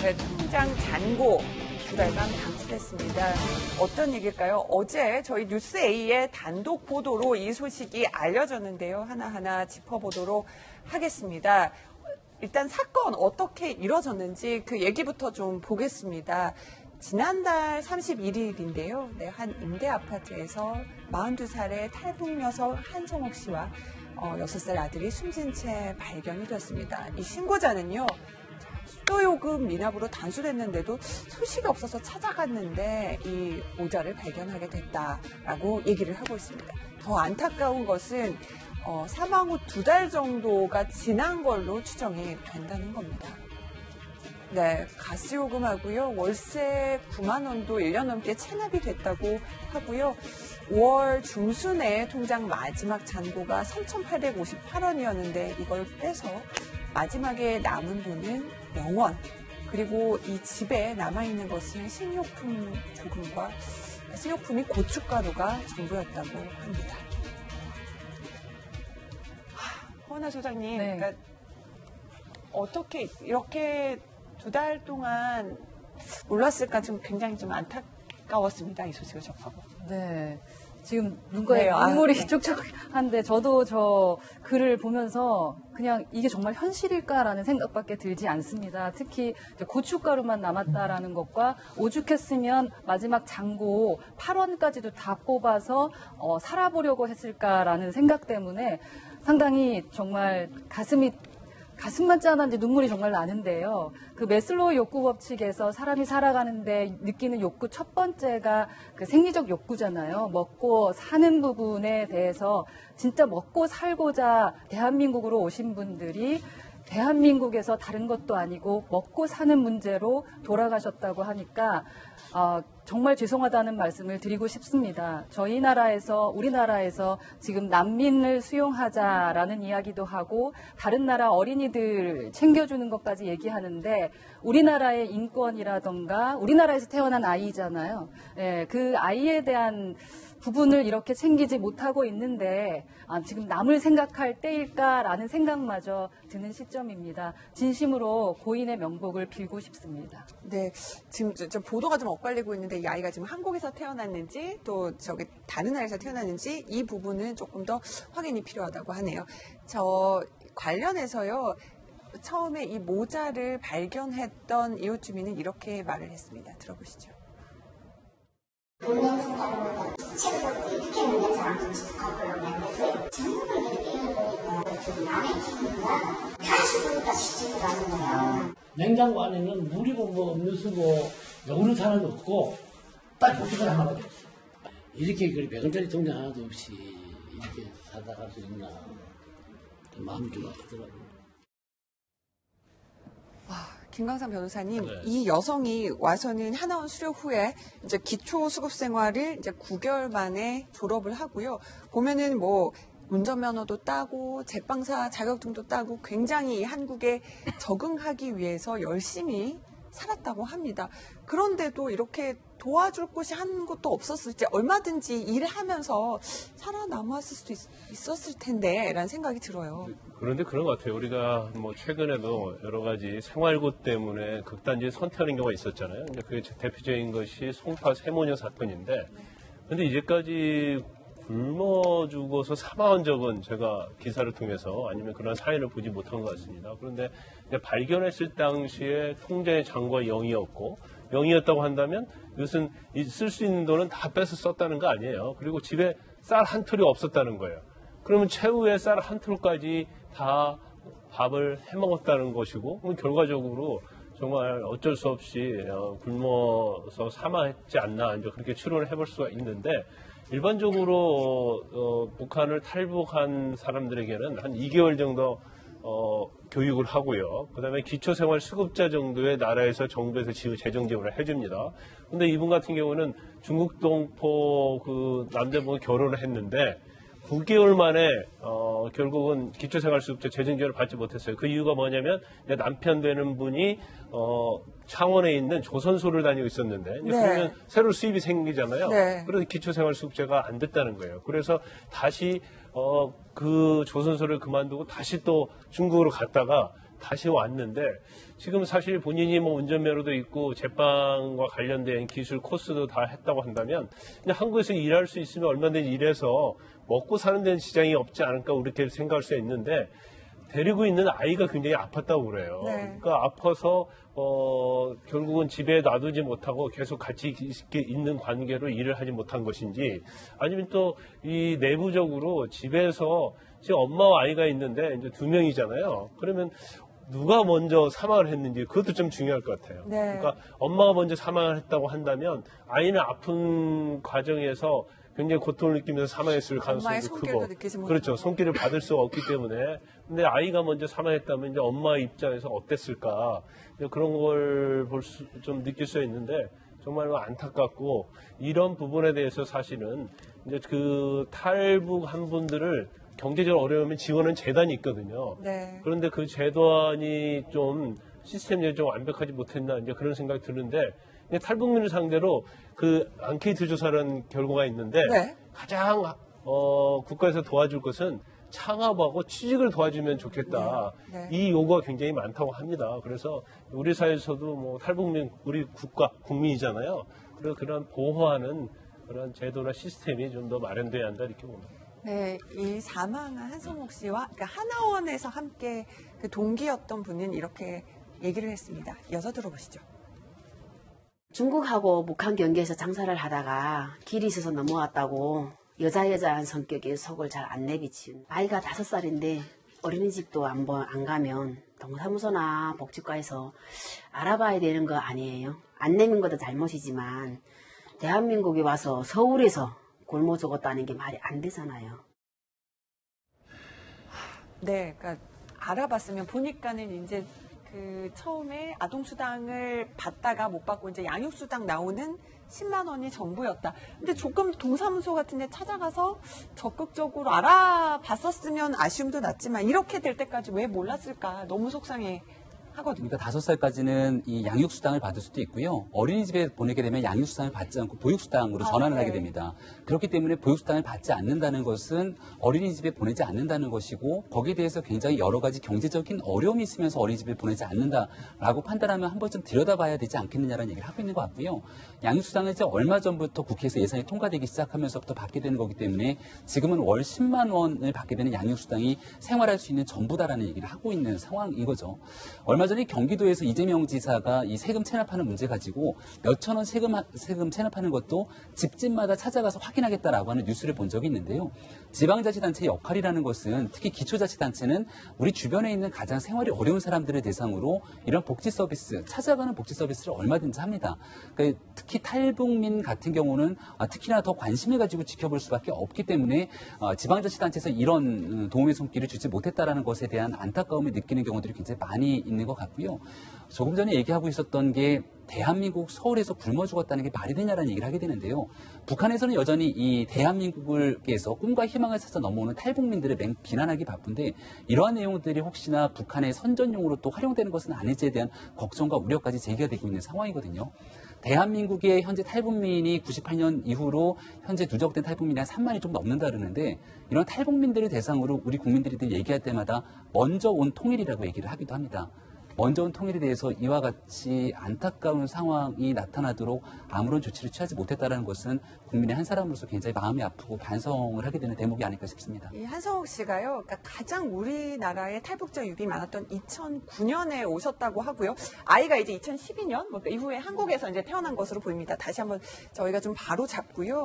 네, 통장 잔고 2달간 방치됐습니다. 어떤 얘기일까요? 어제 저희 뉴스A의 단독 보도로 이 소식이 알려졌는데요. 하나하나 짚어보도록 하겠습니다. 일단 사건 어떻게 이뤄졌는지 그 얘기부터 좀 보겠습니다. 지난달 31일인데요. 네, 한 임대 아파트에서 42살의 탈북 여성 한정옥 씨와 6살 아들이 숨진 채 발견이 됐습니다. 이 신고자는요. 수도요금 미납으로 단술했는데도 소식이 없어서 찾아갔는데 이 모자를 발견하게 됐다라고 얘기를 하고 있습니다. 더 안타까운 것은 사망 후 2달 정도가 지난 걸로 추정이 된다는 겁니다. 네, 가스요금하고요. 월세 9만 원도 1년 넘게 체납이 됐다고 하고요. 5월 중순에 통장 마지막 잔고가 3,858원이었는데 이걸 빼서 마지막에 남은 돈은 0원. 그리고 이 집에 남아있는 것은 식료품이 고춧가루가 전부였다고 합니다. 허은하 소장님, 네. 그러니까 어떻게 이렇게 2달 동안 몰랐을까 좀 굉장히 좀 안타까웠습니다. 이 소식을 접하고. 네. 지금 눈가에 네, 눈물이 네. 쭉쭉한데 저도 저 글을 보면서 그냥 이게 정말 현실일까라는 생각밖에 들지 않습니다. 특히 이제 고춧가루만 남았다라는 것과 오죽했으면 마지막 잔고 8원까지도 다 뽑아서 살아보려고 했을까라는 생각 때문에 상당히 정말 가슴만 짠한지 눈물이 정말 나는데요. 그 매슬로우 욕구 법칙에서 사람이 살아가는데 느끼는 욕구 첫 번째가 그 생리적 욕구잖아요. 먹고 사는 부분에 대해서 진짜 먹고 살고자 대한민국으로 오신 분들이 대한민국에서 다른 것도 아니고 먹고 사는 문제로 돌아가셨다고 하니까 정말 죄송하다는 말씀을 드리고 싶습니다. 우리나라에서 지금 난민을 수용하자라는 이야기도 하고 다른 나라 어린이들 챙겨주는 것까지 얘기하는데 우리나라의 인권이라던가 우리나라에서 태어난 아이잖아요. 예, 그 아이에 대한 부분을 이렇게 챙기지 못하고 있는데 지금 남을 생각할 때일까라는 생각마저 드는 시점입니다. 진심으로 고인의 명복을 빌고 싶습니다. 네, 지금 저 보도가 좀 엇갈리고 있는데 이 아이가 지금 한국에서 태어났는지 또 저기 다른 나라에서 태어났는지 이 부분은 조금 더 확인이 필요하다고 하네요. 저 관련해서요. 처음에 이 모자를 발견했던 이웃 주민은 이렇게 말을 했습니다. 들어보시죠. 본인 생각으로는 책을 이렇게 문제에서 안 집중하고 있는데 전문을 얘기해보니까 좀 남의 기분이나 다시 보니까 쉽지가 않은 거예요. 냉장고 안에는 물이고 뭐 음료수고 요구르트 하나도 없고 딱 고춧가루 하나밖에 없어. 이렇게 100원짜리 통장 하나도 없이 이렇게 살아갈 수 있나 마음이 좀 아프더라고요. 김광삼 변호사님, 네. 이 여성이 와서는 하나원 수료 후에 이제 기초 수급 생활을 이제 9개월 만에 졸업을 하고요. 보면은 뭐 운전면허도 따고 제빵사 자격증도 따고 굉장히 한국에 적응하기 위해서 열심히 살았다고 합니다. 그런데도 이렇게 도와줄 곳이 한 곳도 없었을지 얼마든지 일을 하면서 살아남았을 수도 있었을 텐데 라는 생각이 들어요. 그런데 그런 것 같아요. 우리가 뭐 최근에도 여러 가지 생활고 때문에 극단적인 선택하는 경우가 있었잖아요. 그게 대표적인 것이 송파 세모녀 사건인데, 근데 이제까지 굶어 죽어서 사망한 적은 제가 기사를 통해서 아니면 그런 사연을 보지 못한 것 같습니다. 그런데 발견했을 당시에 통장의 잔고가 0이었고 0이었다고 한다면 이것은 쓸 수 있는 돈은 다 빼서 썼다는 거 아니에요. 그리고 집에 쌀 한 톨이 없었다는 거예요. 그러면 최후의 쌀 한 톨까지 다 밥을 해먹었다는 것이고, 결과적으로 정말 어쩔 수 없이 굶어서 사망했지 않나 이제 그렇게 추론을 해볼 수가 있는데, 일반적으로 북한을 탈북한 사람들에게는 한 2개월 정도 교육을 하고요. 그다음에 기초생활수급자 정도의 나라에서 정부에서 재정 지원을 해줍니다. 근데 이분 같은 경우는 중국 동포 그 남자분과 결혼을 했는데 9개월 만에 결국은 기초생활수급자 재정 지원을 받지 못했어요. 그 이유가 뭐냐면 남편 되는 분이 창원에 있는 조선소를 다니고 있었는데 네. 그러면 새로 수입이 생기잖아요. 네. 그래서 기초생활수급자가 안 됐다는 거예요. 그래서 다시 그 조선소를 그만두고 다시 또 중국으로 갔다가 다시 왔는데 지금 사실 본인이 뭐 운전면허도 있고 제빵과 관련된 기술 코스도 다 했다고 한다면 그냥 한국에서 일할 수 있으면 얼마든지 일해서 먹고 사는 데는 지장이 없지 않을까 이렇게 생각할 수 있는데 데리고 있는 아이가 굉장히 아팠다고 그래요. 네. 그러니까 아파서 결국은 집에 놔두지 못하고 계속 같이 있는 관계로 일을 하지 못한 것인지 아니면 또 이 내부적으로 집에서 지금 엄마와 아이가 있는데 이제 2명이잖아요. 그러면 누가 먼저 사망을 했는지 그것도 좀 중요할 것 같아요. 네. 그러니까 엄마가 먼저 사망을 했다고 한다면 아이는 아픈 과정에서 굉장히 고통을 느끼면서 사망했을 엄마의 가능성이 손길도 크고 느끼지 못하고. 그렇죠. 손길을 받을 수가 없기 때문에 근데 아이가 먼저 사망했다면 이제 엄마의 입장에서 어땠을까 이제 그런 걸 좀 느낄 수 있는데 정말 안타깝고 이런 부분에 대해서 사실은 이제 그 탈북한 분들을 경제적으로 어려우면 지원하는 재단이 있거든요. 네. 그런데 그 재단이 좀 시스템이 좀 완벽하지 못했나 이제 그런 생각이 드는데 탈북민을 상대로 그 앙케이트 조사라는 결과가 있는데 네. 가장 국가에서 도와줄 것은 창업하고 취직을 도와주면 좋겠다. 네. 이 요구가 굉장히 많다고 합니다. 그래서 우리 사회에서도 뭐 탈북민 우리 국민이잖아요. 그래서 그런 보호하는 그런 제도나 시스템이 좀 더 마련돼야 한다 이렇게 봅니다. 네, 이 사망한 한성욱 씨와 그러니까 하나원에서 함께 그 동기였던 분은 이렇게 얘기를 했습니다. 이어서 들어보시죠. 중국하고 북한 경계에서 장사를 하다가 길이 있어서 넘어왔다고 여자여자한 성격에 속을 잘 안 내비치는 아이가 5살인데 어린이집도 안 가면 동사무소나 복지과에서 알아봐야 되는 거 아니에요. 안 내민 것도 잘못이지만 대한민국에 와서 서울에서 굶어 죽었다는 게 말이 안 되잖아요. 네, 그러니까 알아봤으면 보니까는 이제 그 처음에 아동수당을 받다가 못 받고 이제 양육수당 나오는 10만 원이 전부였다. 근데 조금 동사무소 같은 데 찾아가서 적극적으로 알아봤었으면 아쉬움도 났지만 이렇게 될 때까지 왜 몰랐을까 너무 속상해 하거든요. 그러니까 5살까지는 이 양육수당을 받을 수도 있고요. 어린이집에 보내게 되면 양육수당을 받지 않고 보육수당으로 전환을 네. 하게 됩니다. 그렇기 때문에 보육수당을 받지 않는다는 것은 어린이집에 보내지 않는다는 것이고 거기에 대해서 굉장히 여러 가지 경제적인 어려움이 있으면서 어린이집에 보내지 않는다라고 판단하면 한 번쯤 들여다봐야 되지 않겠느냐라는 얘기를 하고 있는 것 같고요. 양육수당은 이제 얼마 전부터 국회에서 예산이 통과되기 시작하면서부터 받게 되는 거기 때문에 지금은 월 10만 원을 받게 되는 양육수당이 생활할 수 있는 전부다라는 얘기를 하고 있는 상황인 거죠. 얼마 전에 경기도에서 이재명 지사가 이 세금 체납하는 문제 가지고 몇천 원 세금 체납하는 것도 집집마다 찾아가서 확인하겠다라고 하는 뉴스를 본 적이 있는데요. 지방자치단체의 역할이라는 것은 특히 기초자치단체는 우리 주변에 있는 가장 생활이 어려운 사람들을 대상으로 이런 복지 서비스, 찾아가는 복지 서비스를 얼마든지 합니다. 그러니까 특히 탈북민 같은 경우는 특히나 더 관심을 가지고 지켜볼 수밖에 없기 때문에 지방자치단체에서 이런 도움의 손길을 주지 못했다라는 것에 대한 안타까움을 느끼는 경우들이 굉장히 많이 있는 것 같고요. 조금 전에 얘기하고 있었던 게 대한민국 서울에서 굶어 죽었다는 게 말이 되냐라는 얘기를 하게 되는데요. 북한에서는 여전히 이 대한민국에서 꿈과 희망을 찾아 넘어오는 탈북민들을 비난하기 바쁜데 이러한 내용들이 혹시나 북한의 선전용으로 또 활용되는 것은 아닐지에 대한 걱정과 우려까지 제기가 되고 있는 상황이거든요. 대한민국의 현재 탈북민이 98년 이후로 현재 누적된 탈북민이 한 3만이 좀 넘는다 그러는데 이런 탈북민들을 대상으로 우리 국민들이 얘기할 때마다 먼저 온 통일이라고 얘기를 하기도 합니다. 먼저 온 통일에 대해서 이와 같이 안타까운 상황이 나타나도록 아무런 조치를 취하지 못했다는 것은 국민의 한 사람으로서 굉장히 마음이 아프고 반성을 하게 되는 대목이 아닐까 싶습니다. 이 한성욱 씨가요, 그러니까 가장 우리나라에 탈북자 유입이 많았던 2009년에 오셨다고 하고요. 아이가 이제 2012년, 뭐 이후에 한국에서 이제 태어난 것으로 보입니다. 다시 한번 저희가 좀 바로 잡고요.